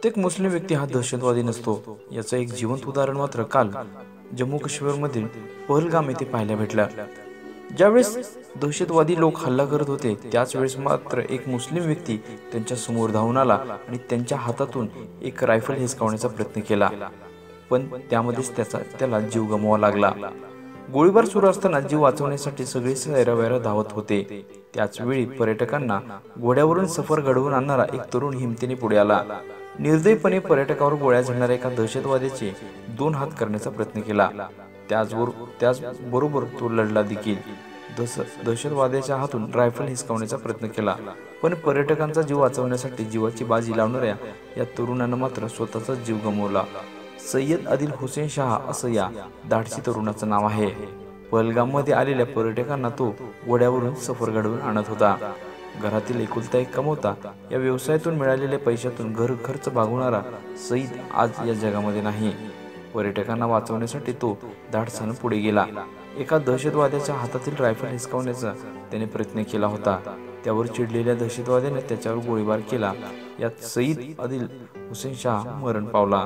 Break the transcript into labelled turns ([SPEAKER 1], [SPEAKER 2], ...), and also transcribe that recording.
[SPEAKER 1] प्रत्येक मुस्लिम व्यक्ती हा दहशतवादी नसतो याचं एक जिवंत उदाहरण मात्र काल जम्मू काश्मीरमधील पहलगाम येथे पाहायला भेटला। ज्यावेळेस दहशतवादी लोक हल्ला करत होते त्याच वेळेस मात्र एक मुस्लिम व्यक्ती त्यांच्या समोर धावून आला आणि त्यांच्या हातातून एक रायफल हिसकावण्याचा प्रयत्न केला, पण त्यामध्येच त्याला जीव गमवावा लागला। गोळीबार सुरू असताना जीव वाचवण्यासाठी सगळे सैरावैरा धावत होते। त्याच वेळी पर्यटकांना घोड्यावरून सफर घडवून आणणारा एक तरुण हिमतीने पुढे आला। निर्दयीपणे पर्यटकावर गोळ्या झाडणाऱ्या एका दहशतवाद्याचे 2 हात करण्याचा प्रयत्न केला। त्याचबरोबर तो लढला देखील। दहशतवाद्याच्या हातून रायफल हिसकावण्याचा प्रयत्न केला, पण पर्यटकांचा जीव वाचवण्यासाठी जीवाची बाजी लावणाऱ्या या तरुणानं मात्र स्वतःचा जीव गमावला। सय्यद आदिल हुसेन शाह असं या धाडसी तरुणाचं नाव आहे। पहलगाममध्ये आलेल्या पर्यटकांना तो घोड्यावरून सफर घडवून आणत होता। घरातील एकुलता एक कमवता या व्यवसायातून मिळालेल्या पैशातून घर खर्च भागवणारा सईद आज या जगामध्ये नाही। पर्यटकांना वाचवण्यासाठी तो धाडसानं पुढे गेला। एका दहशतवाद्याच्या हातातील रायफल हिसकावण्याचा त्याने प्रयत्न केला होता। त्यावर चिडलेल्या दहशतवाद्याने त्याच्यावर गोळीबार केला। यात सईद आदिल हुसेन शाह मरण पावला।